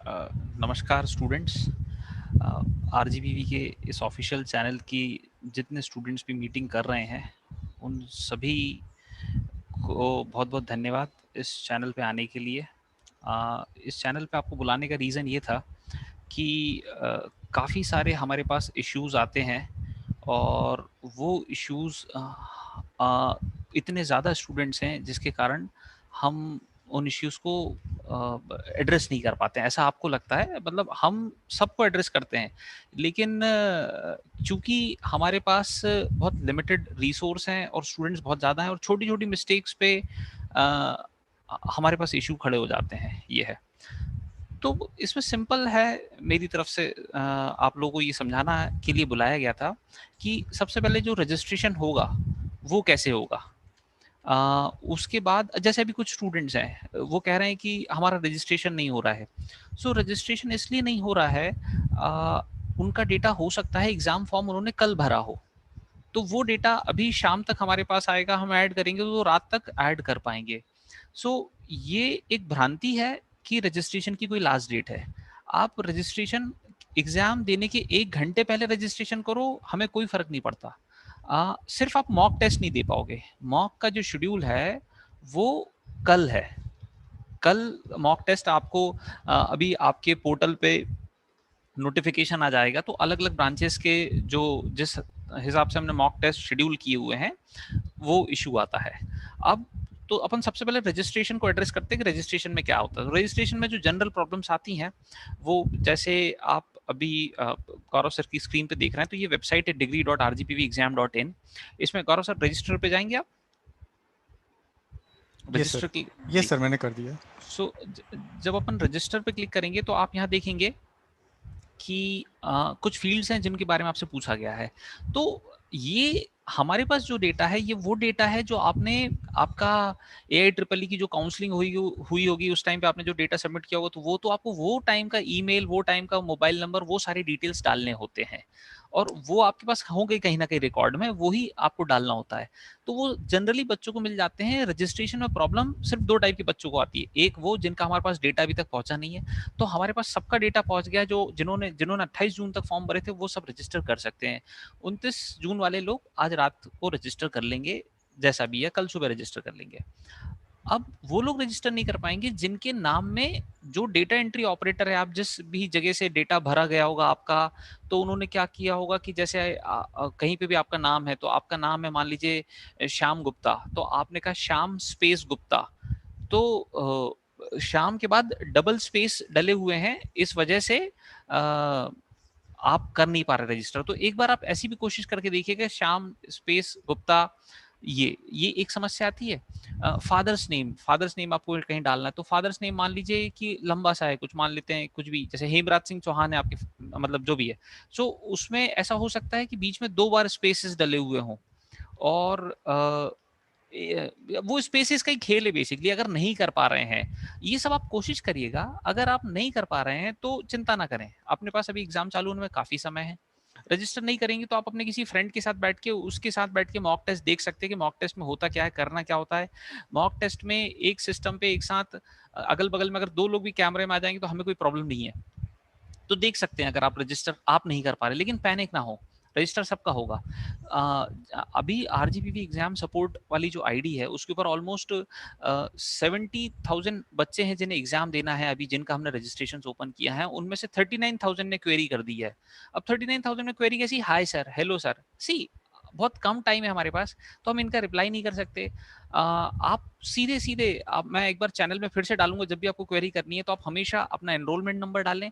नमस्कार स्टूडेंट्स। आरजीबीवी के इस ऑफिशियल चैनल की जितने स्टूडेंट्स भी मीटिंग कर रहे हैं उन सभी को बहुत बहुत धन्यवाद इस चैनल पे आने के लिए। इस चैनल पे आपको बुलाने का रीज़न ये था कि काफ़ी सारे हमारे पास इश्यूज आते हैं और वो इश्यूज इतने ज़्यादा स्टूडेंट्स हैं जिसके कारण हम उन इश्यूज को एड्रेस नहीं कर पाते हैं। ऐसा आपको लगता है? मतलब हम सबको एड्रेस करते हैं लेकिन चूंकि हमारे पास बहुत लिमिटेड रिसोर्स हैं और स्टूडेंट्स बहुत ज़्यादा हैं और छोटी छोटी मिस्टेक्स पे अ, हमारे पास इशू खड़े हो जाते हैं। ये है तो इसमें सिंपल है मेरी तरफ से आप लोगों को ये समझाना के लिए बुलाया गया था कि सबसे पहले जो रजिस्ट्रेशन होगा वो कैसे होगा। उसके बाद जैसे अभी कुछ स्टूडेंट्स हैं वो कह रहे हैं कि हमारा रजिस्ट्रेशन नहीं हो रहा है। सो रजिस्ट्रेशन इसलिए नहीं हो रहा है, उनका डेटा हो सकता है एग्जाम फॉर्म उन्होंने कल भरा हो, तो वो डेटा अभी शाम तक हमारे पास आएगा, हम ऐड करेंगे तो वो रात तक ऐड कर पाएंगे। सो ये एक भ्रांति है कि रजिस्ट्रेशन की कोई लास्ट डेट है। आप रजिस्ट्रेशन एग्जाम देने के 1 घंटे पहले रजिस्ट्रेशन करो, हमें कोई फर्क नहीं पड़ता। सिर्फ आप मॉक टेस्ट नहीं दे पाओगे। मॉक का जो शेड्यूल है वो कल है। कल मॉक टेस्ट आपको अभी आपके पोर्टल पे नोटिफिकेशन आ जाएगा, तो अलग अलग ब्रांचेस के जो जिस हिसाब से हमने मॉक टेस्ट शेड्यूल किए हुए हैं वो इशू आता है। अब तो अपन सबसे पहले रजिस्ट्रेशन को एड्रेस करते हैं कि रजिस्ट्रेशन में क्या होता है। रजिस्ट्रेशन में जो जनरल प्रॉब्लम्स आती हैं वो जैसे आप अभी गौरव सर की स्क्रीन पे देख रहे हैं, तो ये वेबसाइट है degree.rgpvexam.in। इसमें गौरव सर रजिस्टर पे जाएंगे आप। Yes sir. रजिस्टर की यस जी। सर, मैंने कर दिया। सो जब अपन रजिस्टर पे क्लिक करेंगे तो आप यहाँ देखेंगे कि कुछ फील्ड्स हैं जिनके बारे में आपसे पूछा गया है। तो ये हमारे पास जो डेटा है ये वो डेटा है जो आपने आपका एआई ट्रिपल ई की जो काउंसलिंग हुई होगी उस टाइम पे आपने जो डेटा सबमिट किया होगा, तो वो तो आपको वो टाइम का ईमेल, वो टाइम का मोबाइल नंबर, वो सारी डिटेल्स डालने होते हैं और वो आपके पास होंगे कहीं ना कहीं रिकॉर्ड में, वही आपको डालना होता है। तो वो जनरली बच्चों को मिल जाते हैं। रजिस्ट्रेशन में प्रॉब्लम सिर्फ दो टाइप के बच्चों को आती है। एक वो जिनका हमारे पास डेटा अभी तक पहुंचा नहीं है, तो हमारे पास सबका डेटा पहुंच गया। जो जिन्होंने जिन्होंने 28 जून तक फॉर्म भरे थे वो सब रजिस्टर कर सकते हैं। 29 जून वाले लोग आज रात को रजिस्टर कर लेंगे, जैसा भी है कल सुबह रजिस्टर कर लेंगे। अब वो लोग रजिस्टर नहीं कर पाएंगे जिनके नाम में जो डेटा एंट्री ऑपरेटर है, आप जिस भी जगह से डेटा भरा गया होगा आपका, तो उन्होंने क्या किया होगा कि जैसे कहीं पे भी आपका नाम है, तो आपका नाम है मान लीजिए श्याम गुप्ता, तो आपने कहा श्याम स्पेस गुप्ता, तो शाम के बाद डबल स्पेस डले हुए हैं, इस वजह से आप कर नहीं पा रहे रजिस्टर। तो एक बार आप ऐसी भी कोशिश करके देखिएगा, श्याम स्पेस गुप्ता, ये एक समस्या आती है। फादर्स नेम आपको कहीं डालना है, तो फादर्स नेम मान लीजिए कि लंबा सा है, कुछ मान लेते हैं, कुछ भी, जैसे हेमराज सिंह चौहान है आपके, मतलब जो भी है। सो उसमें ऐसा हो सकता है कि बीच में 2 बार स्पेसेस डले हुए हों और वो स्पेसेस का ही खेल है बेसिकली। अगर नहीं कर पा रहे हैं, ये सब आप कोशिश करिएगा। अगर आप नहीं कर पा रहे हैं तो चिंता ना करें, अपने पास अभी एग्जाम चालू होने में काफी समय है। रजिस्टर नहीं करेंगे तो आप अपने किसी फ्रेंड के साथ बैठ के उसके साथ बैठ के मॉक टेस्ट देख सकते हैं कि मॉक टेस्ट में होता क्या है, करना क्या होता है। मॉक टेस्ट में एक सिस्टम पे एक साथ अगल बगल में अगर 2 लोग भी कैमरे में आ जाएंगे तो हमें कोई प्रॉब्लम नहीं है, तो देख सकते हैं। अगर आप रजिस्टर आप नहीं कर पा रहे, लेकिन पैनिक ना हो, रजिस्टर सबका होगा। अभी आरजीपीवी एग्जाम सपोर्ट वाली जो आईडी है उसके ऊपर ऑलमोस्ट 70,000 बच्चे हैं जिन्हें एग्जाम देना है अभी, जिनका हमने रजिस्ट्रेशन ओपन किया है। उनमें से 39,000 ने क्वेरी कर दी है। अब 39,000 ने क्वेरी कैसी, हाय सर, हेलो सर, सी बहुत कम टाइम है हमारे पास, तो हम इनका रिप्लाई नहीं कर सकते। आप सीधे सीधे मैं एक बार चैनल में फिर से डालूंगा, जब भी आपको क्वेरी करनी है तो आप हमेशा अपना एनरोलमेंट नंबर डालें,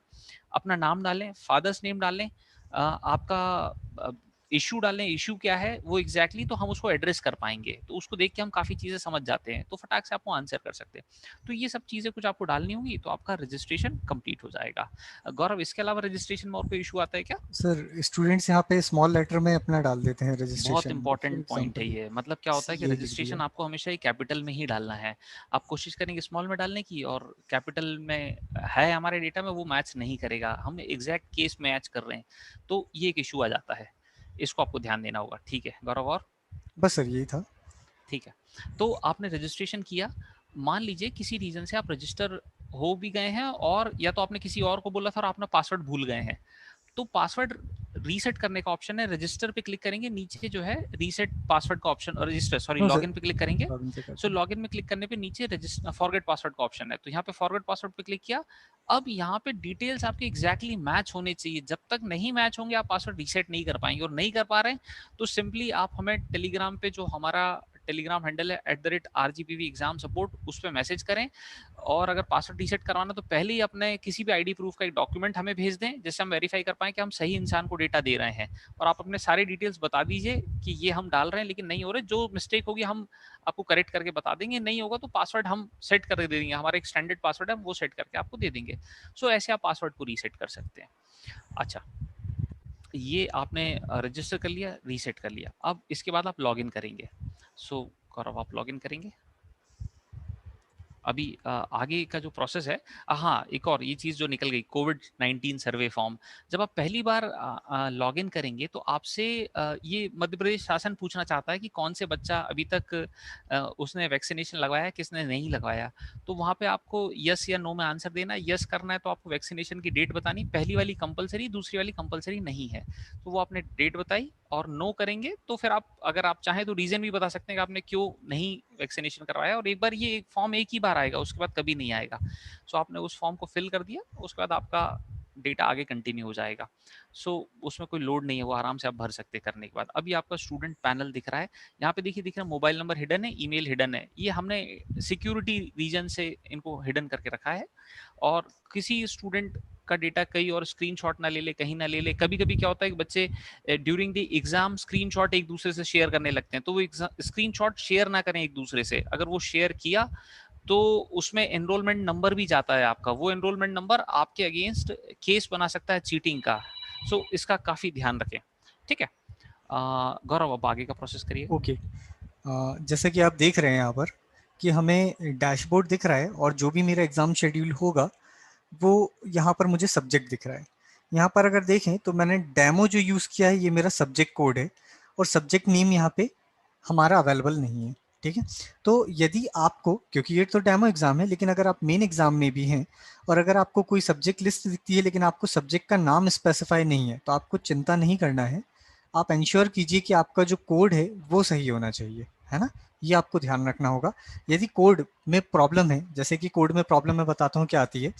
अपना नाम डालें, फादर्स नेम डालें, आपका इशू डालें, इशू क्या है वो एग्जैक्टली, तो हम उसको एड्रेस कर पाएंगे। तो उसको देख के हम काफ़ी चीज़ें समझ जाते हैं, तो फटाक से आपको आंसर कर सकते हैं। तो ये सब चीज़ें कुछ आपको डालनी होंगी तो आपका रजिस्ट्रेशन कंप्लीट हो जाएगा। गौरव, इसके अलावा रजिस्ट्रेशन में और कोई इशू आता है क्या? सर, स्टूडेंट्स यहाँ पे स्मॉल लेटर में अपना डाल देते हैं बहुत रजिस्ट्रेशन। फॉर इंपॉर्टेंट पॉइंट है एग्जांपल ये। मतलब क्या होता है कि सीए लिख रजिस्ट्रेशन दिया। आपको हमेशा ही कैपिटल में ही डालना है। आप कोशिश करेंगे स्मॉल में डालने की, और कैपिटल में है हमारे डेटा में वो मैच नहीं करेगा, हम एग्जैक्ट केस मैच कर रहे हैं, तो ये एक इशू आ जाता है। इसको आपको ध्यान देना होगा। ठीक है गौरव, और बस सर, यही था। ठीक है। तो आपने रजिस्ट्रेशन किया, मान लीजिए किसी रीजन से आप रजिस्टर हो भी गए हैं, और या तो आपने किसी और को बोला था और आपने पासवर्ड भूल गए हैं, तो पासवर्ड रीसेट करने का ऑप्शन है, रजिस्टर पे क्लिक करेंगे, नीचे जो है रीसेट पासवर्ड का ऑप्शन, और register sorry no sir, login पे क्लिक करेंगे। लॉगिन से सो करते हैं। लॉगिन में क्लिक करने पे नीचे रजिस्टर फॉरगेट पासवर्ड का ऑप्शन है, तो यहाँ पे फॉरगेट पासवर्ड पे क्लिक किया। अब यहाँ पे डिटेल्स आपके एग्जैक्टली मैच होने चाहिए, जब तक नहीं मैच होंगे आप पासवर्ड रीसेट नहीं कर पाएंगे, और नहीं कर पा रहे हैं तो सिंपली आप हमें टेलीग्राम पे, जो हमारा टेलीग्राम हैंडल है @RGPV एग्जाम सपोर्ट, उस पर मैसेज करें। और अगर पासवर्ड रीसेट करवाना तो पहले ही अपने किसी भी आईडी प्रूफ का एक डॉक्यूमेंट हमें भेज दें, जिससे हम वेरीफाई कर पाएं कि हम सही इंसान को डेटा दे रहे हैं। और आप अपने सारे डिटेल्स बता दीजिए कि ये हम डाल रहे हैं लेकिन नहीं हो रहे, जो मिस्टेक होगी हम आपको करेक्ट करके बता देंगे, नहीं होगा तो पासवर्ड हम सेट करके दे देंगे, हमारा एक स्टैंडर्ड पासवर्ड है वो सेट करके आपको दे देंगे। सो ऐसे आप पासवर्ड को रीसेट कर सकते हैं। अच्छा, ये आपने रजिस्टर कर लिया, रीसेट कर लिया, अब इसके बाद आप लॉगिन करेंगे। सो गौरव, आप लॉगिन करेंगे अभी आगे का जो प्रोसेस है। हाँ, एक और ये चीज़ जो निकल गई, कोविड-19 सर्वे फॉर्म। जब आप पहली बार लॉगिन करेंगे तो आपसे ये मध्य प्रदेश शासन पूछना चाहता है कि कौन से बच्चा अभी तक उसने वैक्सीनेशन लगवाया है, किसने नहीं लगवाया। तो वहाँ पे आपको यस या नो में आंसर देना है। यस करना है तो आपको वैक्सीनेशन की डेट बतानी, पहली वाली कंपल्सरी, दूसरी वाली कंपल्सरी नहीं है। तो वो आपने डेट बताई, और नो करेंगे तो फिर आप, अगर आप चाहें तो रीज़न भी बता सकते हैं कि आपने क्यों नहीं वैक्सीनेशन करवाया, और एक बार ये फॉर्म एक ही बार आएगा, उसके बाद कभी नहीं आएगा। सो आपने उस फॉर्म को फिल कर दिया, उसके बाद आपका डेटा आगे कंटिन्यू हो जाएगा। सो उसमें कोई लोड नहीं है, वो आराम से आप भर सकते हैं करने के बाद। अभी आपका स्टूडेंट पैनल दिख रहा है, यहाँ पे देखिए, दिख रहा है मोबाइल नंबर हिडन है, ईमेल हिडन है। ये हमने सिक्योरिटी रीजन से इनको हिडन करके रखा है, और किसी स्टूडेंट का डेटा कहीं और स्क्रीनशॉट ना ले ले, कहीं ना ले ले। कभी कभी क्या होता है कि बच्चे ड्यूरिंग द एग्जाम स्क्रीनशॉट एक दूसरे से शेयर करने लगते हैं, तो वो स्क्रीनशॉट शेयर ना करें एक दूसरे से। अगर वो शेयर किया तो उसमें एनरोलमेंट नंबर भी जाता है आपका, वो एनरोलमेंट नंबर आपके अगेंस्ट केस बना सकता है चीटिंग का। सो इसका काफी ध्यान रखें, ठीक है। गौरव, अब आगे का प्रोसेस करिए। ओके, जैसे कि आप देख रहे हैं यहाँ पर कि हमें डैशबोर्ड दिख रहा है, और जो भी मेरा एग्ज़ाम शेड्यूल होगा वो यहाँ पर मुझे सब्जेक्ट दिख रहा है। यहाँ पर अगर देखें तो मैंने डेमो जो यूज़ किया है, ये मेरा सब्जेक्ट कोड है, और सब्जेक्ट नेम यहाँ पे हमारा अवेलेबल नहीं है। ठीक है, तो यदि आपको, क्योंकि ये तो डेमो एग्ज़ाम है, लेकिन अगर आप मेन एग्ज़ाम में भी हैं और अगर आपको कोई सब्जेक्ट लिस्ट दिखती है लेकिन आपको सब्जेक्ट का नाम स्पेसिफाई नहीं है, तो आपको चिंता नहीं करना है। आप इंश्योर कीजिए कि आपका जो कोड है वो सही होना चाहिए, है ना? ये आपको ध्यान रखना होगा। यदि कोड में प्रॉब्लम है, जैसे कि कोड में प्रॉब्लम मैं बताता हूँ क्या आती है,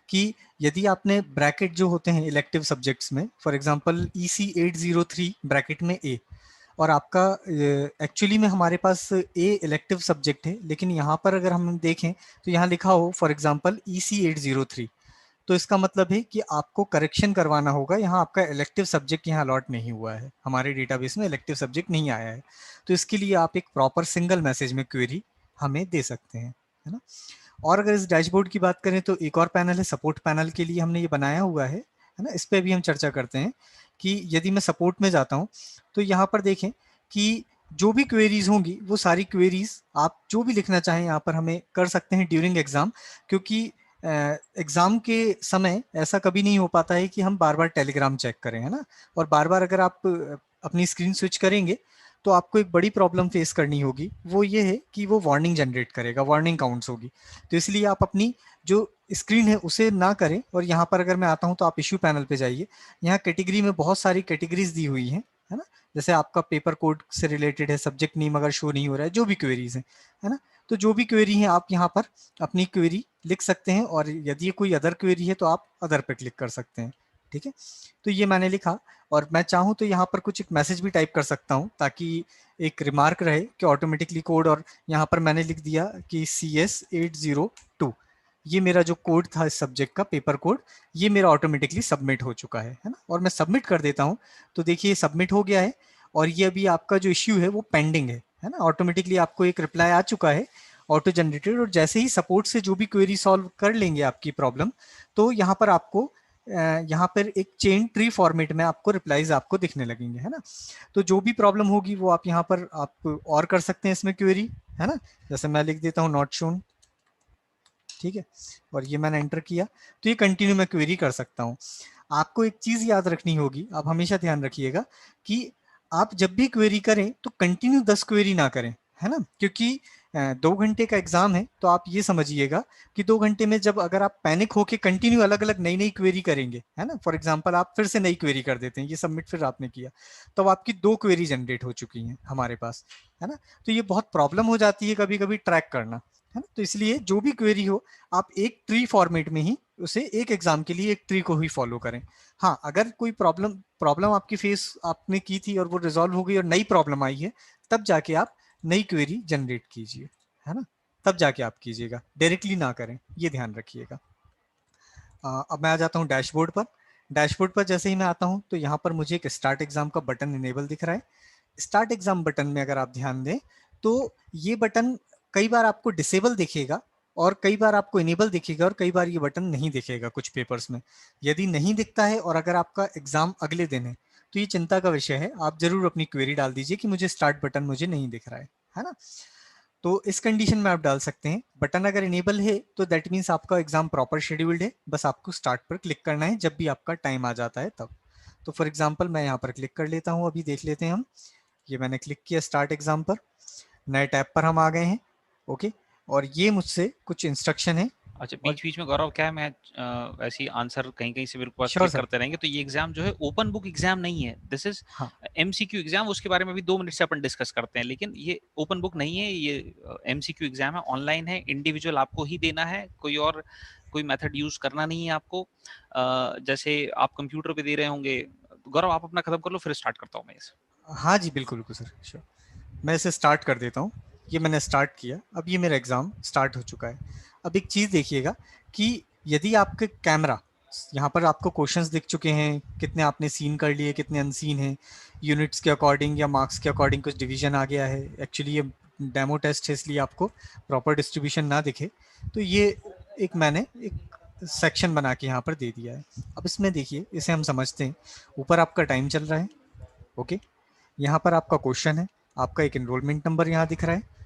कि यदि आपने ब्रैकेट जो होते हैं इलेक्टिव सब्जेक्ट्स में, फॉर एग्जांपल EC 803 ब्रैकेट में ए, और आपका एक्चुअली में हमारे पास ए इलेक्टिव सब्जेक्ट है, लेकिन यहाँ पर अगर हम देखें तो यहाँ लिखा हो फॉर एग्जांपल EC 803, तो इसका मतलब है कि आपको करेक्शन करवाना होगा। यहाँ आपका इलेक्टिव सब्जेक्ट यहाँ अलॉट नहीं हुआ है, हमारे डेटाबेस में इलेक्टिव सब्जेक्ट नहीं आया है। तो इसके लिए आप एक प्रॉपर सिंगल मैसेज में क्वेरी हमें दे सकते हैं, है ना? और अगर इस डैशबोर्ड की बात करें तो एक और पैनल है सपोर्ट पैनल के लिए, हमने ये बनाया हुआ है ना? इस पे भी हम चर्चा करते हैं कि यदि मैं सपोर्ट में जाता हूँ तो यहाँ पर देखें कि जो भी क्वेरीज होंगी वो सारी क्वेरीज आप जो भी लिखना चाहें यहाँ पर हमें कर सकते हैं ड्यूरिंग एग्जाम, क्योंकि एग्जाम के समय ऐसा कभी नहीं हो पाता है कि हम बार बार टेलीग्राम चेक करें, है ना? और बार बार अगर आप अपनी स्क्रीन स्विच करेंगे तो आपको एक बड़ी प्रॉब्लम फेस करनी होगी, वो ये है कि वो वार्निंग जनरेट करेगा, वार्निंग काउंट्स होगी। तो इसलिए आप अपनी जो स्क्रीन है उसे ना करें। और यहाँ पर अगर मैं आता हूँ तो आप इश्यू पैनल पे जाइए, यहाँ कैटेगरी में बहुत सारी कैटेगरीज दी हुई हैं, है ना? जैसे आपका पेपर कोड से रिलेटेड है, सब्जेक्ट नेम अगर शो नहीं हो रहा है, जो भी क्वेरीज हैं, है ना? तो जो भी क्वेरी है आप यहाँ पर अपनी क्वेरी लिख सकते हैं, और यदि कोई अदर क्वेरी है तो आप अदर पे क्लिक कर सकते हैं। ठीक है, तो ये मैंने लिखा, और मैं चाहूँ तो यहाँ पर कुछ एक मैसेज भी टाइप कर सकता हूँ ताकि एक रिमार्क रहे कि ऑटोमेटिकली कोड, और यहाँ पर मैंने लिख दिया कि CS802, ये मेरा जो कोड था इस सब्जेक्ट का पेपर कोड, ये मेरा ऑटोमेटिकली सबमिट हो चुका है ना? और मैं सबमिट कर देता हूँ तो देखिए सबमिट हो गया है, और ये अभी आपका जो इश्यू है वो पेंडिंग है ना? ऑटोमेटिकली आपको एक रिप्लाई आ चुका है ऑटो जनरेटेड, और जैसे ही सपोर्ट से जो भी क्वेरी सॉल्व कर लेंगे आपकी प्रॉब्लम, तो यहाँ पर आपको यहाँ पर एक चेन ट्री फॉर्मेट में आपको रिप्लाईज आपको दिखने लगेंगे, है ना? तो जो भी प्रॉब्लम होगी वो आप यहाँ पर आप और कर सकते हैं इसमें क्वेरी, है ना? जैसे मैं लिख देता हूँ नॉट शोन, ठीक है, और ये मैंने एंटर किया, तो ये कंटिन्यू मैं क्वेरी कर सकता हूँ। आपको एक चीज याद रखनी होगी, आप हमेशा ध्यान रखिएगा कि आप जब भी क्वेरी करें तो कंटिन्यू 10 क्वेरी ना करें, है ना? क्योंकि 2 घंटे का एग्जाम है, तो आप ये समझिएगा कि 2 घंटे में जब अगर आप पैनिक होके कंटिन्यू अलग अलग नई नई क्वेरी करेंगे, है ना, फॉर एग्जांपल आप फिर से नई क्वेरी कर देते हैं, ये सबमिट फिर आपने किया, तो अब आपकी 2 क्वेरी जनरेट हो चुकी हैं हमारे पास, है ना। तो ये बहुत प्रॉब्लम हो जाती है कभी कभी ट्रैक करना, है ना। तो इसलिए जो भी क्वेरी हो, आप एक ट्री फॉर्मेट में ही उसे एक एग्जाम के लिए एक ट्री को ही फॉलो करें। हाँ, अगर कोई प्रॉब्लम प्रॉब्लम आपकी फेस आपने की थी और वो रिजॉल्व हो गई और नई प्रॉब्लम आई है, तब जाके आप नई क्वेरी जनरेट कीजिए, है ना, तब जाके आप कीजिएगा, डायरेक्टली ना करें, ये ध्यान रखिएगा। अब मैं आ जाता हूँ डैशबोर्ड पर। डैशबोर्ड पर जैसे ही मैं आता हूँ तो यहाँ पर मुझे एक स्टार्ट एग्जाम का बटन इनेबल दिख रहा है। स्टार्ट एग्जाम बटन में अगर आप ध्यान दें तो ये बटन कई बार आपको डिसेबल दिखेगा और कई बार आपको इनेबल दिखेगा और कई बार ये बटन नहीं दिखेगा कुछ पेपर्स में। यदि नहीं दिखता है और अगर आपका एग्जाम अगले दिन है तो ये चिंता का विषय है, आप जरूर अपनी क्वेरी डाल दीजिए कि मुझे स्टार्ट बटन मुझे नहीं दिख रहा है ना। तो इस कंडीशन में आप डाल सकते हैं बटन अगर इनेबल है तो दैट मीन्स आपका एग्जाम प्रॉपर शेड्यूल्ड है, बस आपको स्टार्ट पर क्लिक करना है जब भी आपका टाइम आ जाता है तब। तो फॉर एग्जाम्पल मैं यहाँ पर क्लिक कर लेता हूँ, अभी देख लेते हैं हम। ये मैंने क्लिक किया स्टार्ट एग्जाम पर, नए टैब पर हम आ गए हैं। ओके, और ये मुझसे कुछ इंस्ट्रक्शन है। अच्छा, और बीच-बीच में गौरव क्या है, मैं वैसे ही आंसर कहीं-कहीं से मेरे पास श्योर क्लिक सर। करते रहेंगे, तो ये एग्ज़ाम जो है ओपन बुक एग्ज़ाम नहीं है। दिस इज़ हाँ एमसीक्यू एग्ज़ाम, उसके बारे में भी 2 मिनट से अपन डिस्कस करते हैं। लेकिन ये ओपन बुक नहीं है, ये एमसीक्यू एग्ज़ाम है, ऑनलाइन है, इंडिविजुअल आपको ही देना है, कोई मेथड यूज़ करना नहीं है आपको। जैसे आप कंप्यूटर पे दे रहे होंगे। गौरव आप अपना खत्म कर लो, फिर स्टार्ट करता हूँ मैं इसे। हाँ जी, बिल्कुल बिल्कुल सर, श्योर। मैं इसे स्टार्ट कर देता हूँ। ये मैंने स्टार्ट किया, अब ये मेरा एग्ज़ाम स्टार्ट हो चुका है। अब एक चीज़ देखिएगा कि यदि आपके कैमरा, यहाँ पर आपको क्वेश्चंस दिख चुके हैं, कितने आपने सीन कर लिए, कितने अनसीन हैं, यूनिट्स के अकॉर्डिंग या मार्क्स के अकॉर्डिंग कुछ डिवीजन आ गया है। एक्चुअली ये डेमो टेस्ट है इसलिए आपको प्रॉपर डिस्ट्रीब्यूशन ना दिखे, तो ये एक मैंने एक सेक्शन बना के यहाँ पर दे दिया है। अब इसमें देखिए, इसे हम समझते हैं। ऊपर आपका टाइम चल रहा है। ओके, यहाँ पर आपका क्वेश्चन है, आपका एक एनरोलमेंट नंबर यहाँ दिख रहा है।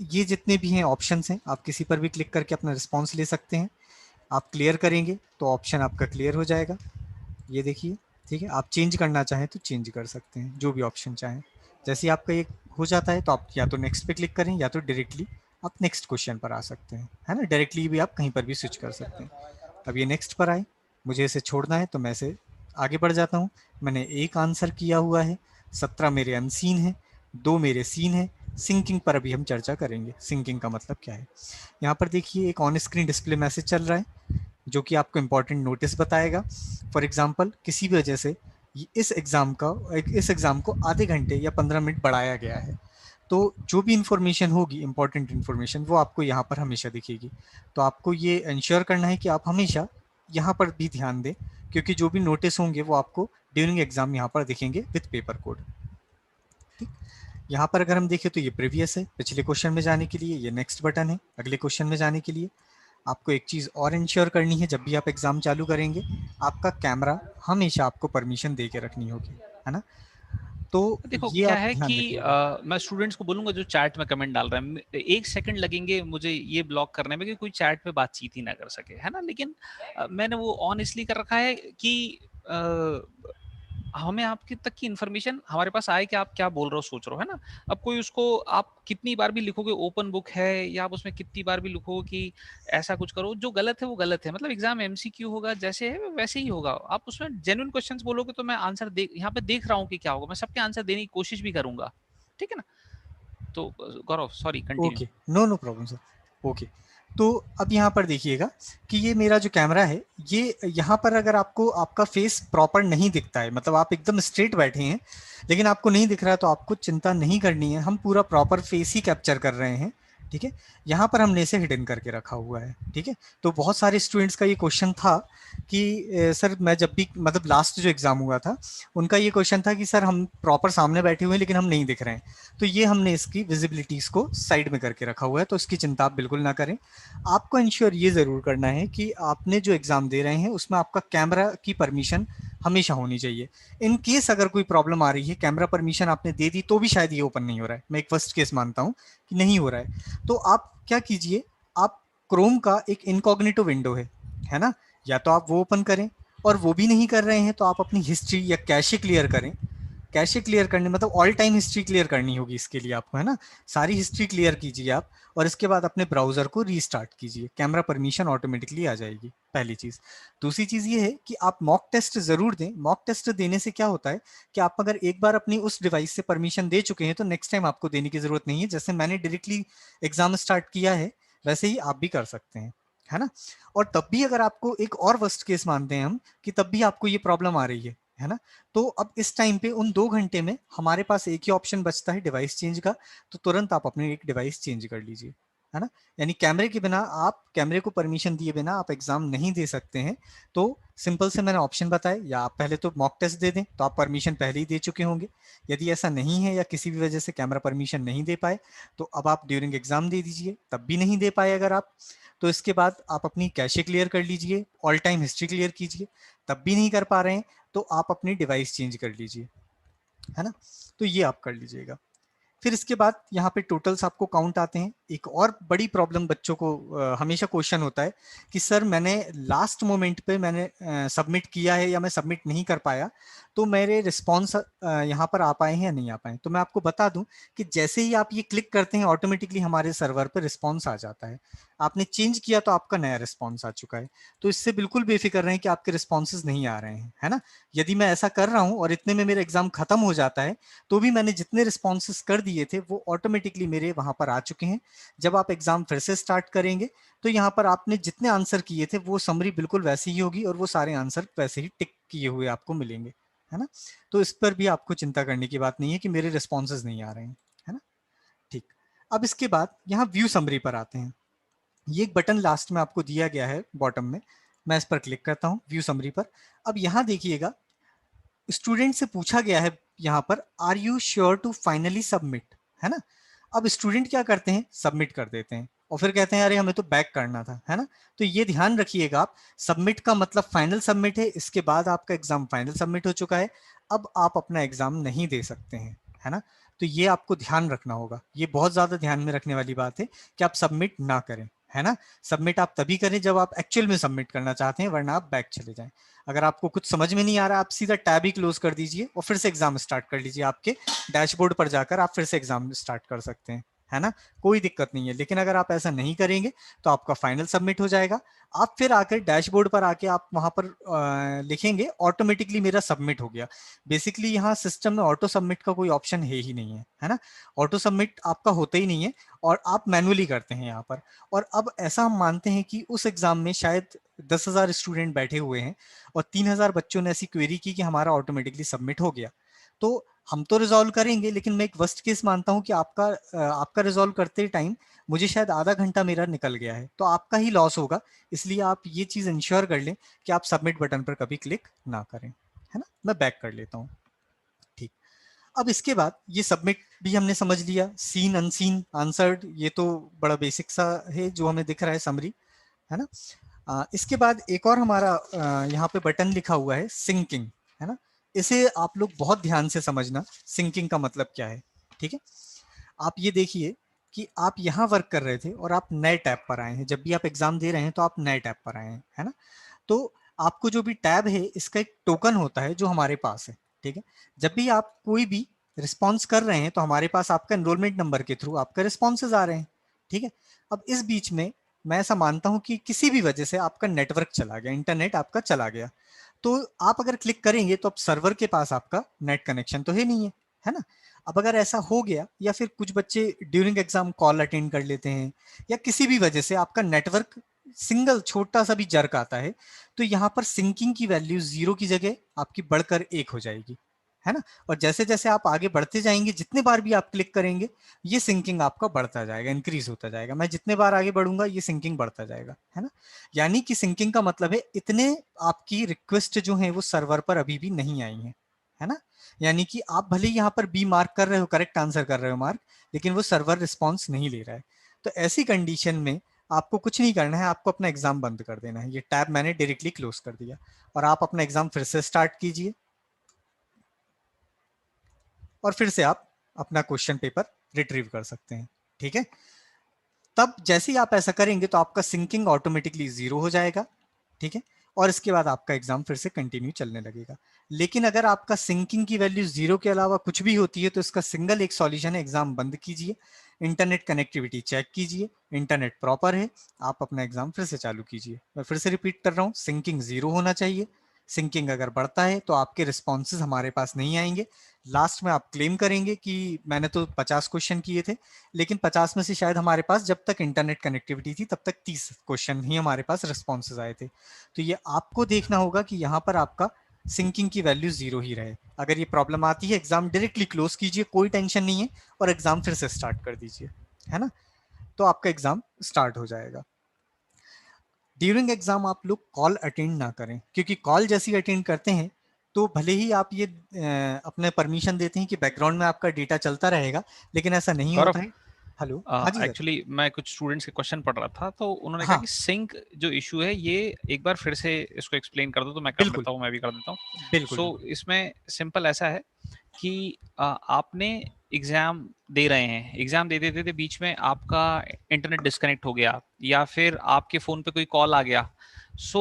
ये जितने भी हैं ऑप्शंस हैं, आप किसी पर भी क्लिक करके अपना रिस्पॉन्स ले सकते हैं। आप क्लियर करेंगे तो ऑप्शन आपका क्लियर हो जाएगा, ये देखिए। ठीक है, आप चेंज करना चाहें तो चेंज कर सकते हैं, जो भी ऑप्शन चाहें। जैसे ही आपका ये हो जाता है तो आप या तो नेक्स्ट पे क्लिक करें या तो डायरेक्टली आप नेक्स्ट क्वेश्चन पर आ सकते हैं, है ना। डायरेक्टली भी आप कहीं पर भी स्विच कर सकते हैं। अब ये नेक्स्ट पर आए, मुझे इसे छोड़ना है तो मैं इसे आगे बढ़ जाता हूँ। मैंने एक आंसर किया हुआ है, 17 मेरे अनसीन हैं, 2 मेरे सीन हैं। सिंकिंग पर अभी हम चर्चा करेंगे, सिंकिंग का मतलब क्या है। यहाँ पर देखिए एक ऑन स्क्रीन डिस्प्ले मैसेज चल रहा है जो कि आपको इंपॉर्टेंट नोटिस बताएगा। फॉर एग्जांपल किसी भी वजह से इस एग्ज़ाम को आधे घंटे या 15 मिनट बढ़ाया गया है, तो जो भी इंफॉर्मेशन होगी, इंपॉर्टेंट इंफॉर्मेशन, वो आपको यहाँ पर हमेशा दिखेगी। तो आपको ये इंश्योर करना है कि आप हमेशा यहाँ पर भी ध्यान दें, क्योंकि जो भी नोटिस होंगे वो आपको ड्यूरिंग एग्जाम यहाँ पर दिखेंगे विथ पेपर कोड। ठीक, यहाँ पर अगर हम देखें तो ये प्रीवियस है, पिछले क्वेश्चन में जाने के लिए। ये नेक्स्ट बटन है अगले क्वेश्चन में जाने के लिए। आपको एक चीज़ और इंश्योर करनी है, जब भी आप एग्ज़ाम चालू करेंगे, आपका कैमरा हमेशा आपको परमिशन दे के रखनी होगी, है ना। तो देखो ये क्या आप है कि ध्यान रखिएगा। मैं स्टूडेंट्स को बोलूंगा जो चैट में कमेंट डाल रहे हैं, 1 सेकंड लगेंगे मुझे ये ब्लॉक करने में कि कोई चैट पे बातचीत ही ना कर सके, है ना। लेकिन मैंने वो ऑन इसलिए कर रखा है कि हमें आपकी तक की इन्फॉर्मेशन हमारे पास आए कि आप क्या बोल रहे हो, सोच रहे हो, है ना। अब कोई उसको आप कितनी बार भी लिखोगे ओपन बुक है, या आप उसमें कितनी बार भी लिखोगे कि ऐसा कुछ करो, जो गलत है वो गलत है। मतलब एग्जाम एमसीक्यू होगा, जैसे है वैसे ही होगा। आप उसमें जेन्युइन क्वेश्चंस बोलोगे तो मैं आंसर दे यहाँ पे देख रहा हूँ कि क्या होगा, मैं सबके आंसर देने की कोशिश भी करूंगा, ठीक है ना। तो Gaurav sorry, continue. Okay, no no problem sir. Okay, तो अब यहाँ पर देखिएगा कि ये मेरा जो कैमरा है, ये यहाँ पर अगर आपको आपका फेस प्रॉपर नहीं दिखता है, मतलब आप एकदम स्ट्रेट बैठे हैं लेकिन आपको नहीं दिख रहा है, तो आपको चिंता नहीं करनी है, हम पूरा प्रॉपर फेस ही कैप्चर कर रहे हैं। ठीक है, यहाँ पर हमने इसे हिडन करके रखा हुआ है। ठीक है, तो बहुत सारे स्टूडेंट्स का ये क्वेश्चन था कि सर मैं जब भी, मतलब लास्ट जो एग्ज़ाम हुआ था उनका ये क्वेश्चन था कि सर हम प्रॉपर सामने बैठे हुए हैं लेकिन हम नहीं दिख रहे हैं। तो ये हमने इसकी विजिबिलिटीज़ को साइड में करके रखा हुआ है, तो इसकी चिंता आप बिल्कुल ना करें। आपको इंश्योर ये ज़रूर करना है कि आपने जो एग्ज़ाम दे रहे हैं उसमें आपका कैमरा की परमिशन हमेशा होनी चाहिए। इन केस अगर कोई प्रॉब्लम आ रही है, कैमरा परमिशन आपने दे दी तो भी शायद ये ओपन नहीं हो रहा है, मैं एक फर्स्ट केस मानता हूँ कि नहीं हो रहा है, तो आप क्या कीजिए, आप क्रोम का एक इनकॉग्निटो विंडो है ना, या तो आप वो ओपन करें, और वो भी नहीं कर रहे हैं तो आप अपनी हिस्ट्री या कैशे क्लियर करें। कैशे क्लियर करने मतलब ऑल टाइम हिस्ट्री क्लियर करनी होगी इसके लिए आपको, है ना। सारी हिस्ट्री क्लियर कीजिए आप, और इसके बाद अपने ब्राउजर को रीस्टार्ट कीजिए, कैमरा परमिशन ऑटोमेटिकली आ जाएगी, पहली चीज। दूसरी चीज ये है कि आप मॉक टेस्ट जरूर दें। मॉक टेस्ट देने से क्या होता है कि आप अगर एक बार अपनी उस डिवाइस से परमिशन दे चुके हैं तो नेक्स्ट टाइम आपको देने की जरूरत नहीं है। जैसे मैंने डायरेक्टली एग्जाम स्टार्ट किया है वैसे ही आप भी कर सकते हैं, है ना। और तब भी अगर आपको एक और वर्स्ट केस मानते हैं हम कि तब भी आपको ये प्रॉब्लम आ रही है ना, तो अब इस टाइम पे उन 2 घंटे में हमारे पास एक ही ऑप्शन बचता है डिवाइस चेंज का। तो तुरंत आप अपने एक डिवाइस चेंज कर लीजिए, है ना। यानी कैमरे के बिना, आप कैमरे को परमिशन दिए बिना आप एग्जाम नहीं दे सकते हैं। तो सिंपल से मैंने ऑप्शन बताए, या आप पहले तो मॉक टेस्ट दे दें, तो आप परमिशन पहले ही दे चुके होंगे। यदि ऐसा नहीं है या किसी भी वजह से कैमरा परमिशन नहीं दे पाए, तो अब आप ड्यूरिंग एग्जाम दे दीजिए। तब भी नहीं दे पाए अगर आप, तो इसके बाद आप अपनी कैशे क्लियर कर लीजिए, ऑल टाइम हिस्ट्री क्लियर कीजिए। तब भी नहीं कर पा रहे हैं तो आप अपनी डिवाइस चेंज कर लीजिए, है ना। तो ये आप कर लीजिएगा। फिर इसके बाद यहाँ पे टोटल्स आपको काउंट आते हैं। एक और बड़ी प्रॉब्लम बच्चों को हमेशा क्वेश्चन होता है कि सर मैंने लास्ट मोमेंट पे मैंने सबमिट किया है या मैं सबमिट नहीं कर पाया, तो मेरे रिस्पॉन्स यहाँ पर आ पाए हैं या नहीं आ पाए। तो मैं आपको बता दूं कि जैसे ही आप ये क्लिक करते हैं ऑटोमेटिकली हमारे सर्वर पर रिस्पॉन्स आ जाता है। आपने चेंज किया तो आपका नया रिस्पॉन्स आ चुका है। तो इससे बिल्कुल बेफिक्र रहें कि आपके रिस्पॉन्सेज नहीं आ रहे हैं, है ना। यदि मैं ऐसा कर रहा हूँ और इतने में मेरा एग्जाम खत्म हो जाता है, तो भी मैंने जितने रिस्पॉन्सेस कर दिए थे वो ऑटोमेटिकली मेरे वहां पर आ चुके हैं। जब आप एग्जाम फिर से स्टार्ट करेंगे तो यहाँ पर आपने जितने आंसर किए थे वो समरी बिल्कुल वैसी ही होगी, और वो सारे आंसर वैसे ही टिक किए हुए आपको मिलेंगे, है ना। तो इस पर भी आपको चिंता करने की बात नहीं है कि मेरे रिस्पॉन्सेज नहीं आ रहे हैं, है ना। ठीक। अब इसके बाद यहाँ व्यू समरी पर आते हैं। ये एक बटन लास्ट में आपको दिया गया है बॉटम में, मैं इस पर क्लिक करता हूँ व्यू समरी पर। अब यहाँ देखिएगा, स्टूडेंट से पूछा गया है यहाँ पर, are you sure to finally submit, है ना। अब स्टूडेंट क्या करते हैं, सबमिट कर देते हैं और फिर कहते हैं अरे हमें तो बैक करना था, है ना। तो ये ध्यान रखिएगा आप, सबमिट का मतलब फाइनल सबमिट है। इसके बाद आपका एग्जाम फाइनल सबमिट हो चुका है, अब आप अपना एग्जाम नहीं दे सकते हैं, है ना। तो ये आपको ध्यान रखना होगा, ये बहुत ज्यादा ध्यान में रखने वाली बात है कि आप सबमिट ना करें, है ना। सबमिट आप तभी करें जब आप एक्चुअल में सबमिट करना चाहते हैं, वरना आप बैक चले जाएं। अगर आपको कुछ समझ में नहीं आ रहा, आप सीधा टैब ही क्लोज कर दीजिए और फिर से एग्जाम स्टार्ट कर लीजिए। आपके डैशबोर्ड पर जाकर आप फिर से एग्जाम स्टार्ट कर सकते हैं, है ना। कोई दिक्कत नहीं है। लेकिन अगर आप ऐसा नहीं करेंगे तो आपका फाइनल सबमिट हो जाएगा। आप फिर आकर डैशबोर्ड पर आके आप वहां पर लिखेंगे ऑटोमेटिकली मेरा सबमिट हो गया। बेसिकली यहाँ सिस्टम में ऑटो सबमिट का कोई ऑप्शन है ही नहीं है ना। ऑटो सबमिट आपका होता ही नहीं है और आप मैनुअली करते हैं यहाँ पर। और अब ऐसा हम मानते हैं कि उस एग्जाम में शायद 10,000 स्टूडेंट बैठे हुए हैं और 3,000 बच्चों ने ऐसी क्वेरी की कि हमारा ऑटोमेटिकली सबमिट हो गया। तो हम तो रिजॉल्व करेंगे, लेकिन मैं एक वर्स्ट केस मानता हूं कि आपका रिजॉल्व करते टाइम मुझे शायद आधा घंटा मेरा निकल गया है, तो आपका ही लॉस होगा। इसलिए आप ये चीज इंश्योर कर लें कि आप सबमिट बटन पर कभी क्लिक ना करें, है ना। मैं बैक कर लेता हूँ। ठीक। अब इसके बाद ये सबमिट भी हमने समझ लिया, सीन अनसीन आंसर्ड ये तो बड़ा बेसिक सा है जो हमें दिख रहा है समरी, है ना। इसके बाद एक और हमारा यहाँ पे बटन लिखा हुआ है सिंकिंग, है ना। इसे आप लोग बहुत ध्यान से समझना, सिंकिंग का मतलब क्या है। ठीक है। आप ये देखिए कि आप यहाँ वर्क कर रहे थे और आप नए टैब पर आए हैं। जब भी आप एग्जाम दे रहे हैं तो आप नए टैब पर आए हैं, है ना। तो आपको जो भी टैब है इसका एक टोकन होता है जो हमारे पास है। ठीक है। जब भी आप कोई भी रिस्पॉन्स कर रहे हैं तो हमारे पास आपका एनरोलमेंट नंबर के थ्रू आपका रिस्पॉन्सेज आ रहे हैं। ठीक है। अब इस बीच में मैं ऐसा मानता हूं कि किसी भी वजह से आपका नेटवर्क चला गया, इंटरनेट आपका चला गया, तो आप अगर क्लिक करेंगे तो अब सर्वर के पास आपका नेट कनेक्शन तो है नहीं है ना। अब अगर ऐसा हो गया या फिर कुछ बच्चे ड्यूरिंग एग्जाम कॉल अटेंड कर लेते हैं या किसी भी वजह से आपका नेटवर्क सिंगल छोटा सा भी जर्क आता है, तो यहाँ पर सिंकिंग की वैल्यू 0 की जगह आपकी बढ़कर 1 हो जाएगी, है ना। और जैसे जैसे आप आगे बढ़ते जाएंगे, जितने बार भी आप क्लिक करेंगे ये सिंकिंग आपका बढ़ता जाएगा, इंक्रीज होता जाएगा। मैं जितने बार आगे बढ़ूंगा ये सिंकिंग बढ़ता जाएगा, है ना। यानी कि सिंकिंग का मतलब है इतने आपकी रिक्वेस्ट जो है वो सर्वर पर अभी भी नहीं आई है ना। यानी कि आप भले यहाँ पर बी मार्क कर रहे हो, करेक्ट आंसर कर रहे हो मार्क, लेकिन वो सर्वर रिस्पॉन्स नहीं ले रहा है। तो ऐसी कंडीशन में आपको कुछ नहीं करना है, आपको अपना एग्जाम बंद कर देना है। ये टैब मैंने डायरेक्टली क्लोज कर दिया और आप अपना एग्जाम फिर से स्टार्ट कीजिए और फिर से आप अपना क्वेश्चन पेपर रिट्रीव कर सकते हैं। ठीक है। तब जैसे ही आप ऐसा करेंगे तो आपका सिंकिंग ऑटोमेटिकली 0 हो जाएगा। ठीक है। और इसके बाद आपका एग्जाम फिर से कंटिन्यू चलने लगेगा। लेकिन अगर आपका सिंकिंग की वैल्यू 0 के अलावा कुछ भी होती है तो इसका सिंगल एक सॉल्यूशन है, एग्जाम बंद कीजिए, इंटरनेट कनेक्टिविटी चेक कीजिए, इंटरनेट प्रॉपर है, आप अपना एग्जाम फिर से चालू कीजिए। मैं फिर से रिपीट कर रहा हूँ, सिंकिंग 0 होना चाहिए। सिंकिंग अगर बढ़ता है तो आपके रिस्पॉन्सेज हमारे पास नहीं आएंगे। लास्ट में आप क्लेम करेंगे कि मैंने तो 50 क्वेश्चन किए थे, लेकिन 50 में से शायद हमारे पास जब तक इंटरनेट कनेक्टिविटी थी तब तक 30 क्वेश्चन ही हमारे पास रिस्पॉन्सेज आए थे। तो ये आपको देखना होगा कि यहाँ पर आपका सिंकिंग की वैल्यू 0 ही रहे। अगर ये प्रॉब्लम आती है, एग्जाम डायरेक्टली क्लोज कीजिए, कोई टेंशन नहीं है, और एग्जाम फिर से स्टार्ट कर दीजिए, है ना। तो आपका एग्जाम स्टार्ट हो जाएगा। ड्यूरिंग एग्जाम आप लोग कॉल अटेंड ना करें, क्योंकि कॉल जैसी अटेंड करते हैं तो भले ही आप ये अपने परमिशन देते हैं कि बैकग्राउंड में आपका डेटा चलता रहेगा, लेकिन ऐसा नहीं गौरव, होता है। हेलो, हाँ जी सर। एक्चुअली मैं कुछ स्टूडेंट्स के क्वेश्चन पढ़ रहा था, तो उन्होंने कहा हाँ, कि सिंक जो इशू है ये एक बार फिर से इसको एक्सप्लेन कर दो, तो मैं कर बिल्कुल देता हूँ, मैं भी कर देता हूँ। बिल्कुल। सो इसमें सिंपल ऐसा है कि आपने एग्जाम दे रहे हैं, एग्जाम दे देते थे, बीच में आपका इंटरनेट डिस्कनेक्ट हो गया या फिर आपके फोन पे कोई कॉल आ गया। सो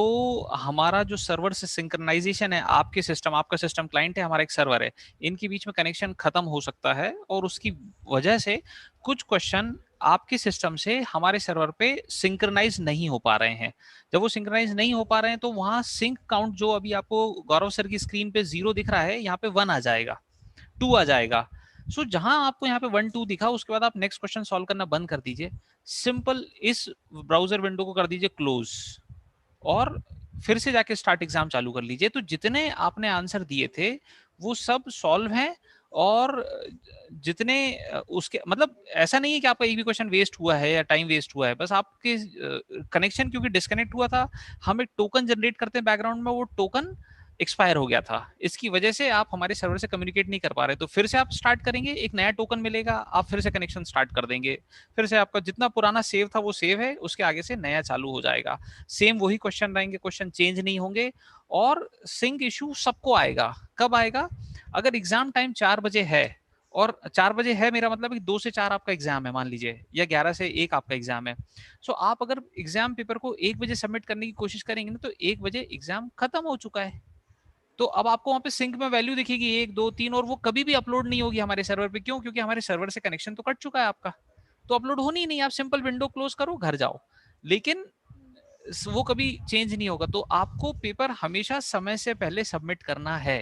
हमारा जो सर्वर से सिंक्रोनाइजेशन है, आपके सिस्टम, आपका सिस्टम क्लाइंट है, हमारा एक सर्वर है, इनके बीच में कनेक्शन खत्म हो सकता है, और उसकी वजह से कुछ क्वेश्चन आपके सिस्टम से हमारे सर्वर पे सिंक्रोनाइज नहीं हो पा रहे हैं। जब वो सिंक्रोनाइज नहीं हो पा रहे हैं तो वहां सिंक काउंट जो अभी आपको गौरव सर की स्क्रीन पे 0 दिख रहा है, यहाँ पे 1 आ जाएगा, 2 आ जाएगा। सो जहां आपको यहाँ पे 1 2 दिखा, उसके बाद आप नेक्स्ट क्वेश्चन सॉल्व करना बंद कर दीजिए। सिंपल इस ब्राउजर विंडो को कर दीजिए क्लोज, और फिर से जाके स्टार्ट एग्जाम चालू कर लीजिए। तो जितने आपने आंसर दिए थे वो सब सॉल्व हैं, और जितने उसके मतलब ऐसा नहीं है कि आपका एक भी क्वेश्चन वेस्ट हुआ है या टाइम वेस्ट हुआ है, बस आपके कनेक्शन क्योंकि डिस्कनेक्ट हुआ था, हम एक टोकन जनरेट करते हैं बैकग्राउंड में, वो टोकन एक्सपायर हो गया था, इसकी वजह से आप हमारे सर्वर से कम्युनिकेट नहीं कर पा रहे। तो फिर से आप स्टार्ट करेंगे, एक नया टोकन मिलेगा, आप फिर से कनेक्शन स्टार्ट कर देंगे, फिर से आपका जितना पुराना सेव था वो सेव है, उसके आगे से नया चालू हो जाएगा। सेम वही क्वेश्चन रहेंगे, क्वेश्चन चेंज नहीं होंगे। और सिंक इशू सबको आएगा। कब आएगा? अगर एग्जाम टाइम 4 बजे है, और 4 बजे है मेरा मतलब कि 2 से 4 आपका एग्जाम है मान लीजिए, या 11 से 1 आपका एग्जाम है। सो आप अगर एग्जाम पेपर को 1 बजे सबमिट करने की कोशिश करेंगे ना, तो 1 बजे एग्जाम खत्म हो चुका है। तो अब आपको वहां पे सिंक में वैल्यू दिखेगी 1 2 3, और वो कभी भी अपलोड नहीं होगी हमारे सर्वर पे। क्यों? क्योंकि हमारे सर्वर से कनेक्शन तो कट चुका है आपका, तो अपलोड होनी ही नहीं। आप सिंपल विंडो क्लोज करो, घर जाओ। लेकिन वो कभी चेंज नहीं होगा। तो आपको पेपर हमेशा समय से पहले सबमिट करना है,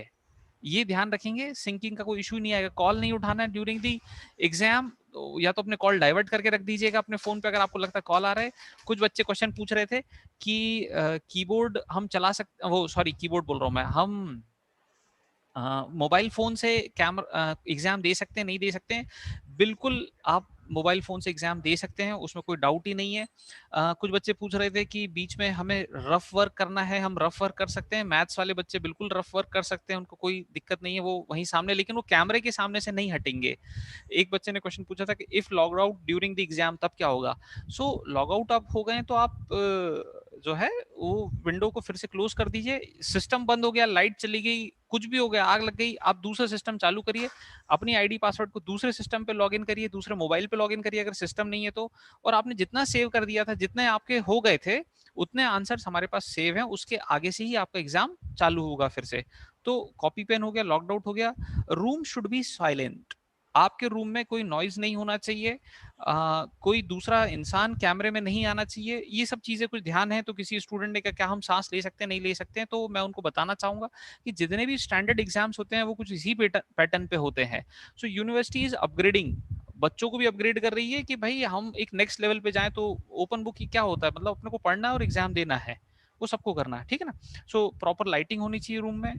ये ध्यान रखेंगे। सिंकिंग का कोई इशू नहीं आएगा। कॉल नहीं उठाना है ड्यूरिंग दी एग्जाम, तो या तो अपने कॉल डाइवर्ट करके रख दीजिएगा अपने फोन पे, अगर आपको लगता है कॉल आ रहा है। कुछ बच्चे क्वेश्चन पूछ रहे थे कि कीबोर्ड हम चला सकते, वो सॉरी कीबोर्ड बोल रहा हूँ मैं, हम मोबाइल फोन से कैमरा एग्जाम दे सकते हैं, नहीं दे सकते हैं? बिल्कुल, आप मोबाइल फोन से एग्जाम दे सकते हैं, उसमें कोई डाउट ही नहीं है। कुछ बच्चे पूछ रहे थे कि बीच में हमें रफ वर्क करना है, हम रफ वर्क कर सकते हैं। मैथ्स वाले बच्चे बिल्कुल रफ वर्क कर सकते हैं, उनको कोई दिक्कत नहीं है, वो वहीं सामने, लेकिन वो कैमरे के सामने से नहीं हटेंगे। एक बच्चे ने क्वेश्चन पूछा था कि if log out during the exam तब क्या होगा? सो लॉग आउट आप हो गए तो आप जो है वो विंडो को फिर से क्लोज कर दीजिए। सिस्टम बंद हो गया, लाइट चली गई, कुछ भी हो गया, आग लग गई, आप दूसरा सिस्टम चालू करिए, अपनी आईडी पासवर्ड को दूसरे सिस्टम पे लॉगिन करिए, दूसरे मोबाइल पे लॉगिन करिए अगर सिस्टम नहीं है तो। और आपने जितना सेव कर दिया था, जितने आपके हो गए थे, उतने आंसर्स हमारे पास सेव हैं, उसके आगे से ही आपका एग्जाम चालू होगा फिर से। तो कॉपी पेन हो गया, लॉकड आउट हो गया। Room should be silent. आपके रूम में कोई नॉइज नहीं होना चाहिए, कोई दूसरा इंसान कैमरे में नहीं आना चाहिए। ये सब चीजें कुछ ध्यान है। तो किसी स्टूडेंट ने कहा क्या हम सांस ले सकते हैं, नहीं ले सकते हैं, तो मैं उनको बताना चाहूंगा कि जितने भी स्टैंडर्ड एग्जाम्स होते हैं वो कुछ इसी पैटर्न पे होते हैं। सो यूनिवर्सिटी इज अपग्रेडिंग, बच्चों को भी अपग्रेड कर रही है कि भाई हम एक नेक्स्ट लेवल पे जाएं। तो ओपन बुक ही क्या होता है, मतलब अपने को पढ़ना है और एग्जाम देना है, वो सबको करना है, ठीक है ना। सो प्रॉपर लाइटिंग होनी चाहिए रूम में।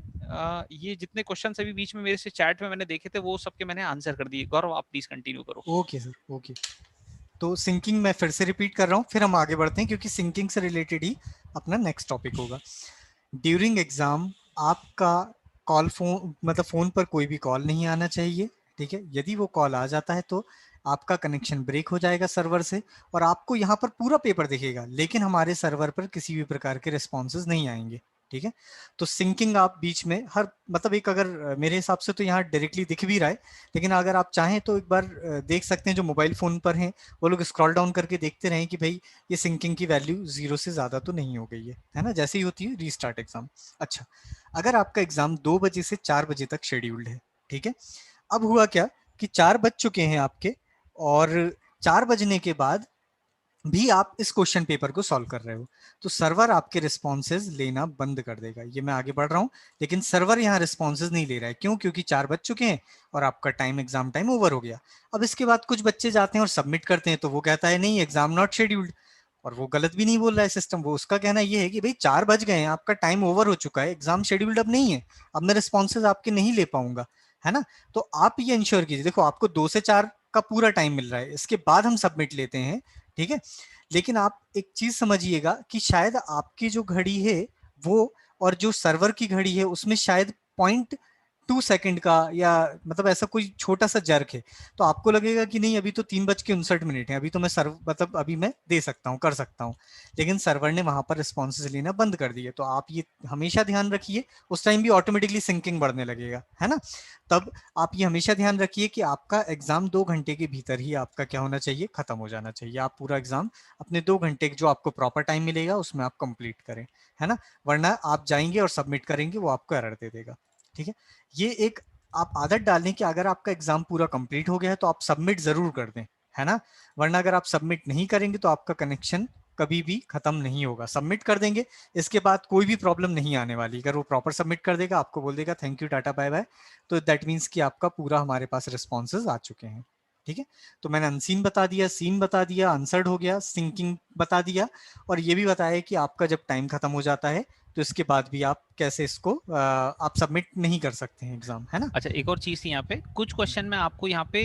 ये जितने क्वेश्चन अभी बीच में मेरे से चैट में मैंने देखे थे वो सबके मैंने आंसर कर दिए। गौरव आप प्लीज कंटिन्यू करो। Okay sir, okay. तो सिंकिंग मैं फिर से रिपीट कर रहा हूँ, फिर हम आगे बढ़ते हैं, क्योंकि सिंकिंग से रिलेटेड ही अपना नेक्स्ट टॉपिक होगा। ड्यूरिंग एग्जाम आपका कॉल फोन, मतलब फोन पर कोई भी कॉल नहीं आना चाहिए, ठीक है। यदि वो कॉल आ जाता है तो आपका कनेक्शन ब्रेक हो जाएगा सर्वर से, और आपको यहाँ पर पूरा पेपर दिखेगा, लेकिन हमारे सर्वर पर किसी भी प्रकार के रिस्पॉन्सेज नहीं आएंगे। ठीक है। तो सिंकिंग आप बीच में हर मतलब एक अगर मेरे हिसाब से तो यहाँ डायरेक्टली दिख भी रहा है, लेकिन अगर आप चाहें तो एक बार देख सकते हैं, जो मोबाइल फोन पर हैं वो लोग स्क्रॉल डाउन करके देखते रहें कि भाई ये सिंकिंग की वैल्यू 0 से ज़्यादा तो नहीं हो गई है ना, जैसे ही होती है रीस्टार्ट एग्जाम। अच्छा, अगर आपका एग्जाम 2 बजे से 4 बजे तक शेड्यूल्ड है, ठीक है। अब हुआ क्या कि 4 बज चुके हैं आपके, और 4 बजने के बाद भी आप इस क्वेश्चन पेपर को सॉल्व कर रहे हो, तो सर्वर आपके रिस्पॉन्सेज लेना बंद कर देगा। ये मैं आगे बढ़ रहा हूँ, लेकिन सर्वर यहाँ रिस्पॉन्सेज नहीं ले रहा है। क्यों? क्योंकि 4 बज चुके हैं और आपका टाइम, एग्जाम टाइम ओवर हो गया। अब इसके बाद कुछ बच्चे जाते हैं और सबमिट करते हैं, तो वो कहता है नहीं, एग्जाम नॉट शेड्यूल्ड। और वो गलत भी नहीं बोल रहा है सिस्टम, वो उसका कहना ये है कि भाई 4 बज गए हैं, आपका टाइम ओवर हो चुका है, एग्जाम शेड्यूल्ड अब नहीं है, अब मैं रिस्पॉन्सेज आपके नहीं ले पाऊंगा, है ना। तो आप ये इंश्योर कीजिए, देखो आपको 2 से 4 का पूरा टाइम मिल रहा है, इसके बाद हम सबमिट लेते हैं, ठीक है। लेकिन आप एक चीज समझिएगा कि शायद आपकी जो घड़ी है वो और जो सर्वर की घड़ी है उसमें शायद 0.2 सेकंड का, या मतलब ऐसा कोई छोटा सा जर्क है। तो आपको लगेगा कि नहीं, अभी तो 3:59 है, अभी तो मैं सर्व मतलब अभी मैं दे सकता हूँ, कर सकता हूँ, लेकिन सर्वर ने वहां पर रिस्पॉन्सेज लेना बंद कर दिए। तो आप ये हमेशा ध्यान रखिए, उस टाइम भी ऑटोमेटिकली सिंकिंग बढ़ने लगेगा, है ना। तब आप ये हमेशा ध्यान रखिए कि आपका एग्जाम 2 घंटे के भीतर ही आपका क्या होना चाहिए, खत्म हो जाना चाहिए। आप पूरा एग्जाम अपने 2 घंटे जो आपको प्रॉपर टाइम मिलेगा उसमें आप कंप्लीट करें, है ना। वरना आप जाएंगे और सबमिट करेंगे, वो आपको एरर दे देगा, ठीक है। ये एक आप आदत डालें कि अगर आपका एग्जाम पूरा कंप्लीट हो गया है तो आप सबमिट जरूर कर दें, है ना। वरना अगर आप सबमिट नहीं करेंगे तो आपका कनेक्शन कभी भी खत्म नहीं होगा। सबमिट कर देंगे, इसके बाद कोई भी प्रॉब्लम नहीं आने वाली। अगर वो प्रॉपर सबमिट कर देगा, आपको बोल देगा thank you, tata, bye bye, तो दैट मीन्स कि आपका पूरा हमारे पास रिस्पॉन्सेज आ चुके हैं, ठीक है। तो मैंने अनसीन बता दिया, सीन बता दिया, आंसर्ड हो गया, सिंकिंग बता दिया, और ये भी बताया कि आपका जब टाइम खत्म हो जाता है तो इसके बाद भी आप कैसे इसको आप सबमिट नहीं कर सकते हैं एग्जाम, है ना। अच्छा, एक और चीज़ थी यहाँ पे, कुछ क्वेश्चन में आपको यहाँ पे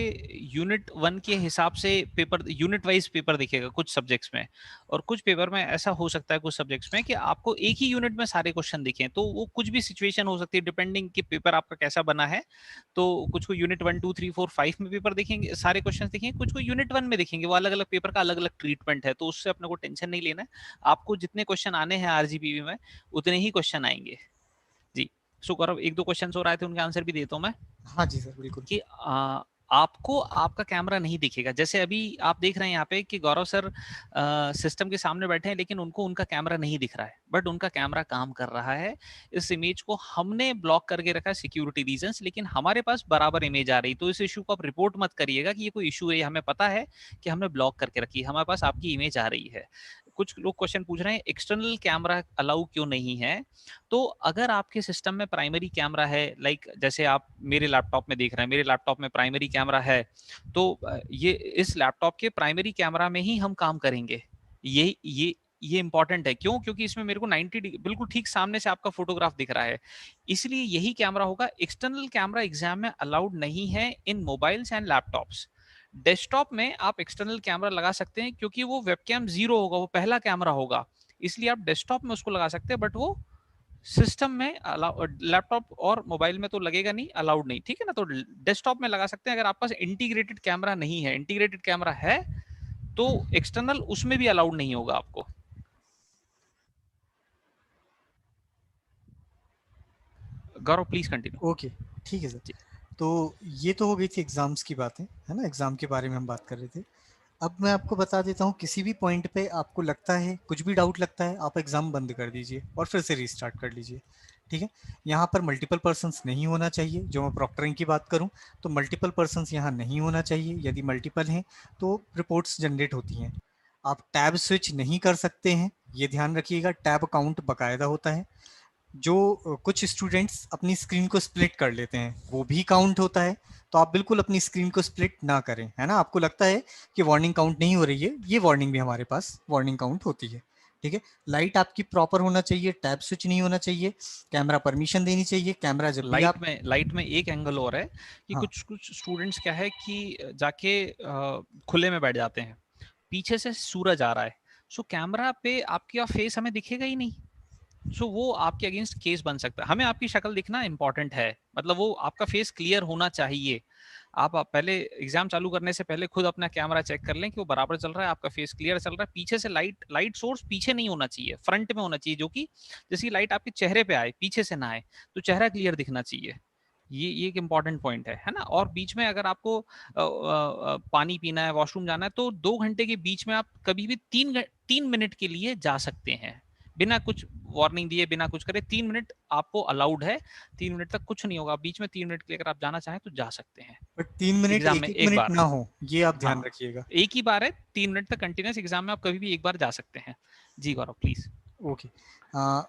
यूनिट 1 के हिसाब से पेपर, यूनिट वाइज़ पेपर दिखेगा कुछ सब्जेक्ट्स में, और कुछ पेपर में ऐसा हो सकता है कुछ सब्जेक्ट्स में कि आपको एक ही यूनिट में सारे क्वेश्चन दिखें। तो वो कुछ भी सिचुएशन हो सकती है डिपेंडिंग कि पेपर आपका कैसा बना है। तो कुछ को यूनिट 1, 2, 3, 4, 5 में पेपर दिखेंगे, सारे क्वेश्चन दिखेंगे, कुछ को यूनिट 1 में दिखेंगे। वो अलग-अलग पेपर का अलग-अलग ट्रीटमेंट है, तो उससे अपने को टेंशन नहीं लेना है। आपको जितने क्वेश्चन आने हैं आरजीपीवी में, उतने ही क्वेश्चन आएँगे। जी। सो गौरव, 1-2 क्वेश्चन्स और आए थे, उनके आंसर भी देता हूँ मैं। हाँ जी सर, बिल्कुल। कि आपको आपका कैमरा नहीं दिखेगा। जैसे अभी आप देख रहे हैं यहाँ पे कि गौरव सर सिस्टम के सामने बैठे हैं, लेकिन उनको उनका कैमरा नहीं दिख रहा है, बट उनका कैमरा काम कर रहा है। इस इमेज को हमने ब्लॉक करके रखा है सिक्योरिटी रीजंस, लेकिन हमारे पास बराबर इमेज आ रही। तो इस इशू को आप रिपोर्ट मत करिएगा कि ये कोई इशू है, हमें पता है कि हमने ब्लॉक करके रखी है, हमारे पास आपकी इमेज आ रही है। कुछ लोग क्वेश्चन पूछ रहे हैं एक्सटर्नल कैमरा अलाउ क्यों नहीं है। तो अगर आपके सिस्टम में प्राइमरी कैमरा है, लाइक जैसे आप मेरे लैपटॉप में देख रहे हैं, मेरे लैपटॉप में प्राइमरी कैमरा है, तो ये इस लैपटॉप के प्राइमरी कैमरा में ही हम काम करेंगे। ये इंपॉर्टेंट है। क्यों? क्योंकि इसमें मेरे को 90 डिग्री बिल्कुल ठीक सामने से आपका फोटोग्राफ दिख रहा है, इसलिए यही कैमरा होगा। एक्सटर्नल कैमरा एग्जाम में अलाउड नहीं है इन मोबाइल्स एंड लैपटॉप्स। डेस्कटॉप में आप एक्सटर्नल कैमरा लगा सकते हैं, क्योंकि वो वेबकैम जीरो होगा, वो पहला कैमरा होगा, इसलिए आप डेस्कटॉप में उसको लगा सकते हैं, बट वो सिस्टम में लैपटॉप और मोबाइल में तो लगेगा नहीं, अलाउड नहीं, ठीक है ना। तो डेस्कटॉप में लगा सकते हैं। अगर आपके पास इंटीग्रेटेड कैमरा नहीं है, इंटीग्रेटेड कैमरा है तो एक्सटर्नल उसमें भी अलाउड नहीं होगा आपको। गौरव प्लीज कंटिन्यू। ओके, ठीक है सर। जी। तो ये तो हो गई थी एग्जाम्स की बातें, है ना, एग्जाम के बारे में हम बात कर रहे थे। अब मैं आपको बता देता हूँ, किसी भी पॉइंट पे आपको लगता है, कुछ भी डाउट लगता है, आप एग्जाम बंद कर दीजिए और फिर से रीस्टार्ट कर लीजिए, ठीक है। यहाँ पर मल्टीपल पर्सन्स नहीं होना चाहिए। जो मैं प्रॉक्टरिंग की बात करूँ तो मल्टीपल पर्सन्स यहाँ नहीं होना चाहिए। यदि मल्टीपल हैं तो रिपोर्ट्स जनरेट होती हैं। आप टैब स्विच नहीं कर सकते हैं, ये ध्यान रखिएगा। टैब काउंट बकायदा होता है। जो कुछ स्टूडेंट्स अपनी स्क्रीन को स्प्लिट कर लेते हैं, वो भी काउंट होता है। तो आप बिल्कुल अपनी स्क्रीन को स्प्लिट ना करें, है ना। आपको लगता है कि वार्निंग काउंट नहीं हो रही है, ये वार्निंग भी हमारे पास वार्निंग काउंट होती है, ठीक है। लाइट आपकी प्रॉपर होना चाहिए, टैब स्विच नहीं होना चाहिए, कैमरा परमिशन देनी चाहिए। कैमरा जब भी आप, लाइट में एक एंगल और है कि हाँ, कुछ कुछ स्टूडेंट्स क्या है कि जाके खुले में बैठ जाते हैं, पीछे से सूरज आ रहा है, सो कैमरा पे आपका फेस हमें दिखेगा ही नहीं। सो वो आपके अगेंस्ट केस बन सकता है। हमें आपकी शक्ल दिखना इंपॉर्टेंट है, मतलब वो आपका फेस क्लियर होना चाहिए। आप पहले एग्जाम चालू करने से पहले खुद अपना कैमरा चेक कर लें कि वो बराबर चल रहा है, आपका फेस क्लियर चल रहा है, पीछे से लाइट सोर्स पीछे नहीं होना चाहिए, फ्रंट में होना चाहिए, जो कि जैसी लाइट आपके चेहरे पे आए, पीछे से ना आए, तो चेहरा क्लियर दिखना चाहिए। ये एक इम्पॉर्टेंट पॉइंट है ना। और बीच में अगर आपको पानी पीना है, वॉशरूम जाना है, तो 2 घंटे के बीच में आप कभी भी 3 मिनट के लिए जा सकते हैं, बिना कुछ वार्निंग दिए, बिना कुछ करे। 3 मिनट आपको अलाउड है, 3 मिनट तक कुछ नहीं होगा। बीच में 3 मिनट के लिए अगर आप जाना चाहें तो जा सकते हैं। बट 3 मिनट एग्जाम एक में एक एक मिनट बार, ना हो, ये आप ध्यान हाँ, रखिएगा। एक ही बार है, 3 मिनट तक कंटिन्यूस। एग्जाम में आप कभी भी एक बार जा सकते हैं। जी गौरव प्लीज। ओके।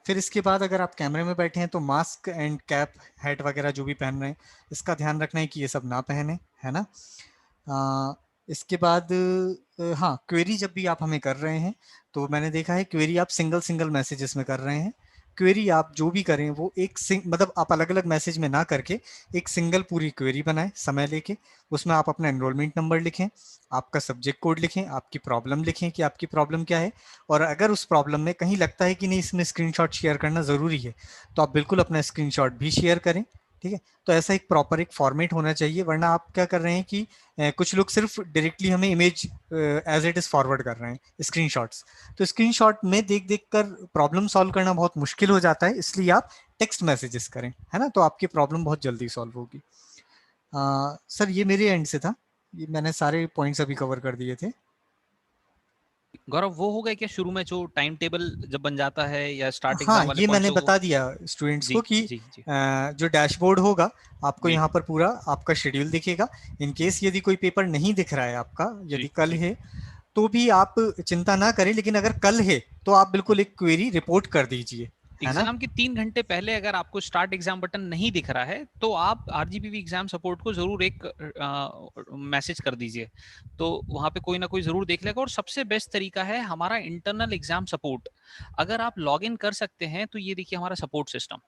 फिर इसके बाद अगर आप कैमरे में बैठे हैं तो मास्क एंड कैप, हैट वगैरह जो भी पहन रहे हैं, इसका ध्यान रखना है कि ये सब ना पहने, है ना। इसके बाद हाँ, क्वेरी जब भी आप हमें कर रहे हैं तो मैंने देखा है क्वेरी आप सिंगल सिंगल मैसेजेस में कर रहे हैं। क्वेरी आप जो भी करें वो एक मतलब आप अलग अलग मैसेज में ना करके एक सिंगल पूरी क्वेरी बनाएं समय लेके। उसमें आप अपना एनरोलमेंट नंबर लिखें, आपका सब्जेक्ट कोड लिखें, आपकी प्रॉब्लम लिखें कि आपकी प्रॉब्लम क्या है, और अगर उस प्रॉब्लम में कहीं लगता है कि नहीं इसमें स्क्रीनशॉट शेयर करना ज़रूरी है तो आप बिल्कुल अपना स्क्रीनशॉट भी शेयर करें। ठीक है, तो ऐसा एक प्रॉपर एक फॉर्मेट होना चाहिए, वरना आप क्या कर रहे हैं कि कुछ लोग सिर्फ डायरेक्टली हमें image as it is forward कर रहे हैं, स्क्रीनशॉट्स। तो स्क्रीनशॉट में देख देख कर प्रॉब्लम सॉल्व करना बहुत मुश्किल हो जाता है, इसलिए आप टेक्स्ट मैसेजेस करें, है ना, तो आपकी प्रॉब्लम बहुत जल्दी सॉल्व होगी। सर ये मेरे एंड से था, ये मैंने सारे पॉइंट्स अभी कवर कर दिए थे। गौरव वो हो गए क्या शुरू में जो टाइम टेबल जब बन जाता है, या स्टार्ट हाँ, एग्जाम वाले ये मैंने पॉइंट्स हो? बता दिया स्टूडेंट्स को जी कि जी जी जो डैशबोर्ड होगा आपको जी यहाँ पर पूरा आपका शेड्यूल दिखेगा। इन केस यदि कोई पेपर नहीं दिख रहा है आपका, जी यदि कल जी। है तो भी आप चिंता ना करें, लेकिन अगर कल है तो आप बिल्कुल एक क्वेरी रिपोर्ट कर दीजिए, है ना। एग्जाम के 3 घंटे पहले अगर आपको स्टार्ट एग्जाम बटन नहीं दिख रहा है तो आप आरजीपीवी एग्जाम सपोर्ट को जरूर एक मैसेज कर दीजिए, तो वहां पे कोई ना कोई जरूर देख लेगा। और सबसे बेस्ट तरीका है हमारा इंटरनल एग्जाम सपोर्ट। अगर आप लॉग इन कर सकते हैं तो ये देखिए हमारा सपोर्ट सिस्टम,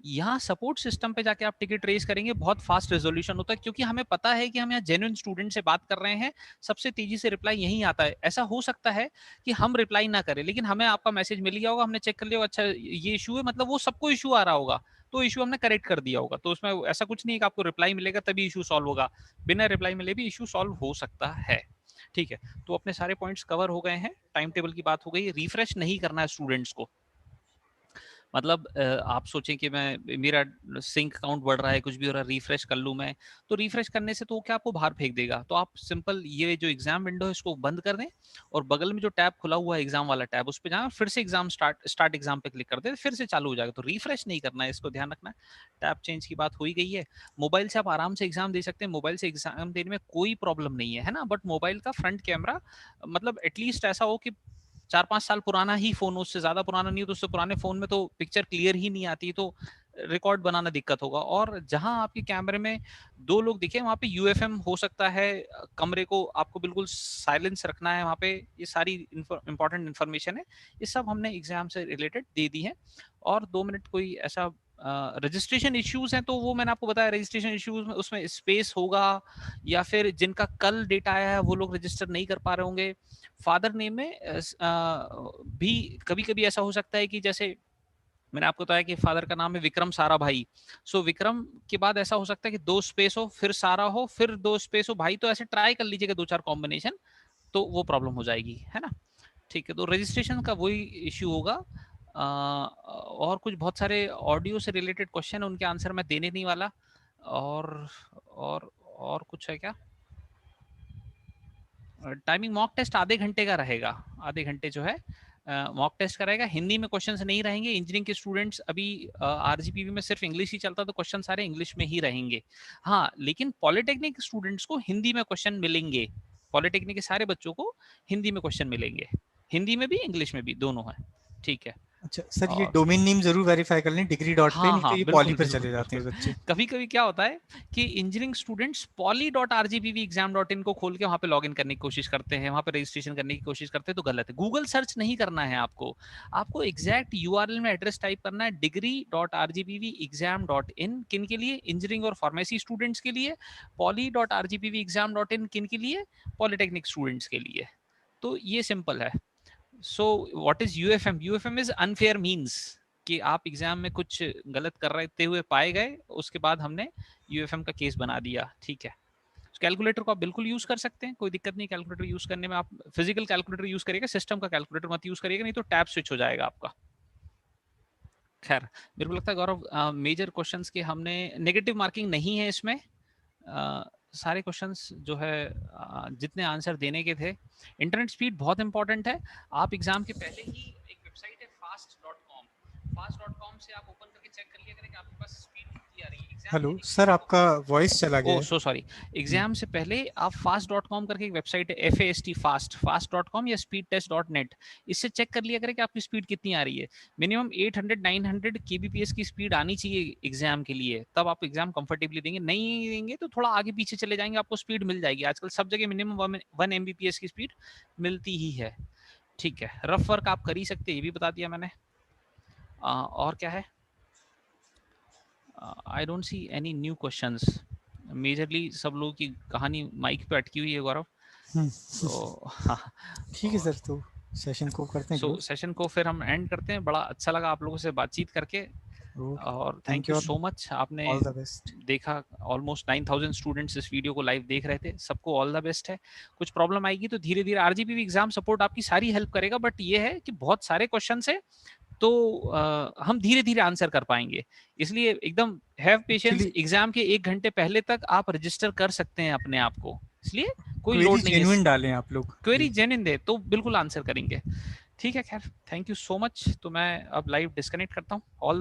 यहाँ सपोर्ट सिस्टम पे जाके आप टिकट रेज करेंगे, बहुत फास्ट रेजोल्यूशन होता है, क्योंकि हमें पता है कि हम यहाँ जेन्युइन स्टूडेंट से बात कर रहे हैं। सबसे तेजी से रिप्लाई यहीं आता है। ऐसा हो सकता है कि हम रिप्लाई ना करें, लेकिन हमें आपका मैसेज मिल गया होगा, हमने चेक कर लिया होगा, अच्छा ये इशू है, मतलब वो सबको इशू आ रहा होगा, तो इशू हमने करेक्ट कर दिया होगा। तो उसमें ऐसा कुछ नहीं है कि आपको रिप्लाई मिलेगा तभी इशू सॉल्व होगा, बिना रिप्लाई मिले भी इशू सॉल्व हो सकता है। ठीक है, तो अपने सारे पॉइंट्स कवर हो गए हैं। टाइम टेबल की बात हो गई, रिफ्रेश नहीं करना है स्टूडेंट्स को। मतलब आप सोचें कि मैं मेरा सिंक काउंट बढ़ रहा है, कुछ भी हो रहा है, रिफ्रेश कर लूँ मैं, तो रिफ्रेश करने से तो वो क्या आपको बाहर फेंक देगा। तो आप सिंपल ये जो एग्जाम विंडो है इसको बंद कर दें, और बगल में जो टैब खुला हुआ है एग्जाम वाला टैब, उस पर जाएं, फिर से एग्जाम स्टार्ट एग्जाम पे क्लिक कर दें, फिर से चालू हो जाएगा। तो रिफ्रेश नहीं करना है, इसको ध्यान रखना है। टैब चेंज की बात हो ही गई है। मोबाइल से आप आराम से एग्जाम दे सकते हैं, मोबाइल से एग्जाम देने में कोई प्रॉब्लम नहीं है ना। बट मोबाइल का फ्रंट कैमरा मतलब एटलीस्ट ऐसा हो कि 4-5 साल पुराना ही फोन, उससे ज्यादा पुराना नहीं हो, तो उससे पुराने फोन में तो पिक्चर क्लियर ही नहीं आती, तो रिकॉर्ड बनाना दिक्कत होगा। और जहां आपके कैमरे में 2 लोग दिखे वहां पे यूएफएम हो सकता है, कमरे को आपको बिल्कुल साइलेंस रखना है वहां पे। ये सारी इंपॉर्टेंट इन्फॉर्मेशन है, ये सब हमने एग्जाम से रिलेटेड दे दी है। और 2 मिनट कोई ऐसा रजिस्ट्रेशन इश्यूज हैं तो वो मैंने आपको बताया, रजिस्ट्रेशन इश्यूज में उसमें स्पेस होगा, या फिर जिनका कल डेटा आया है वो लोग रजिस्टर नहीं कर पा रहे होंगे। फादर नेम में भी कभी कभी ऐसा हो सकता है कि जैसे मैंने आपको बताया कि फादर का नाम है विक्रम सारा भाई, सो विक्रम के बाद ऐसा हो सकता है कि 2 स्पेस हो, फिर सारा हो, फिर 2 स्पेस हो भाई, तो ऐसे ट्राई कर लीजिएगा 2-4 कॉम्बिनेशन, तो वो प्रॉब्लम हो जाएगी, है ना। ठीक है, तो रजिस्ट्रेशन का वही इश्यू होगा। और कुछ बहुत सारे ऑडियो से रिलेटेड क्वेश्चन, उनके आंसर मैं देने नहीं वाला। और और कुछ है क्या? टाइमिंग मॉक टेस्ट आधे घंटे का रहेगा, आधे घंटे जो है मॉक टेस्ट का रहेगा। हिंदी में क्वेश्चंस नहीं रहेंगे। इंजीनियरिंग के स्टूडेंट्स अभी आरजीपीवी में सिर्फ इंग्लिश ही चलता, तो क्वेश्चन सारे इंग्लिश में ही रहेंगे। हाँ, लेकिन पॉलिटेक्निक स्टूडेंट्स को हिंदी में क्वेश्चन मिलेंगे। पॉलिटेक्निक के सारे बच्चों को हिंदी में क्वेश्चन मिलेंगे, हिंदी में भी इंग्लिश में भी, दोनों है। ठीक है। अच्छा सर, ये और डोमेन नेम जरूर वेरीफाई कर लें डिग्री डॉट पे, हाँ नहीं तो हाँ, ये पॉली बिल्कुल पर बिल्कुल चले जाते बिल्कुल। हैं बच्चे। कभी कभी क्या होता है कि इंजीनियरिंग स्टूडेंट्स poly.rgpveexam.in को खोल के वहां पे लॉग इन करने की कोशिश करते हैं, वहां पे रजिस्ट्रेशन करने की कोशिश करते हैं, तो गलत है। गूगल सर्च नहीं करना है आपको, आपको एग्जैक्ट यूआरएल में एड्रेस टाइप करना है, degree.rgpveexam.in किन के लिए, इंजीनियरिंग और फार्मेसी स्टूडेंट्स के लिए, poly.rgpveexam.in किन के लिए, पॉलिटेक्निक स्टूडेंट्स के लिए। तो ये सिंपल है। So what is UFM? UFM is unfair means, कि आप एग्जाम में कुछ गलत कर रहे हुए पाए गए, उसके बाद हमने यूएफएम का केस बना दिया। ठीक है। कैलकुलेटर को आप बिल्कुल यूज कर सकते हैं, कोई दिक्कत नहीं कैलकुलेटर यूज करने में। आप फिजिकल कैलकुलेटर यूज करिएगा, सिस्टम का कैलकुलेटर मत यूज करिएगा, नहीं तो टैब स्विच हो जाएगा आपका। खैर मेरे को लगता है गौरव मेजर क्वेश्चंस के हमने, नेगेटिव मार्किंग नहीं है इसमें। सारे क्वेश्चंस जो है जितने आंसर देने के थे। इंटरनेट स्पीड बहुत इंपॉर्टेंट है। आप एग्जाम के पहले ही एक वेबसाइट है fast.com से आप ओपन करके चेक कर लिया करें कि आपके पास स्पीड कितनी आ रही है एग्जाम हेलो देने के सर, पहले। आपका वॉइस चला गया ओह है। So sorry. एग्जाम से पहले आप fast.com करके एक वेबसाइट है, fast.com या speedtest.net, इससे चेक कर लिया करें कि आपकी स्पीड कितनी आ रही है। मिनिमम 800-900 kbps की स्पीड आनी चाहिए एग्जाम के लिए, तब आप एग्जाम कंफर्टेबली देंगे। नहीं देंगे तो थोड़ा आगे पीछे चले जाएंगे, आपको स्पीड मिल जाएगी। आजकल सब जगह मिनिमम 1 mbps की स्पीड मिलती ही है। ठीक है, रफ वर्क आप कर ही सकते हैं, ये भी बता दिया मैंने। और क्या है? I don't see any new questions. Majorly सब लोगों की कहानी माइक पे अटकी हुई है गौरव। तो हाँ, ठीक है सर, तो सेशन को करते हैं सो क्लोज। सेशन को फिर हम एंड करते हैं। बड़ा अच्छा लगा आप लोगों से बातचीत करके, ओके, और thank thank you you, so much. आपने ऑल द बेस्ट। देखा, ऑलमोस्ट 9000 स्टूडेंट्स इस वीडियो को लाइव देख रहे थे, सबको ऑल द बेस्ट है। कुछ प्रॉब्लम आएगी तो धीरे धीरे आरजीपी एग्जाम सपोर्ट आपकी सारी हेल्प करेगा, बट ये है कि बहुत सारे क्वेश्चन है तो हम धीरे धीरे आंसर कर पाएंगे, इसलिए एकदम हैव पेशेंस। एक्चुअली एग्जाम के 1 घंटे पहले तक आप रजिस्टर कर सकते हैं अपने आप को, इसलिए कोई क्वेरी लोड नहीं है। जेन्युइन डालें आप लोग क्वेरी जी। जेन्युइन दे तो बिल्कुल आंसर करेंगे। ठीक है, खैर थैंक यू सो मच। तो मैं अब लाइव डिस्कनेक्ट करता हूँ। All the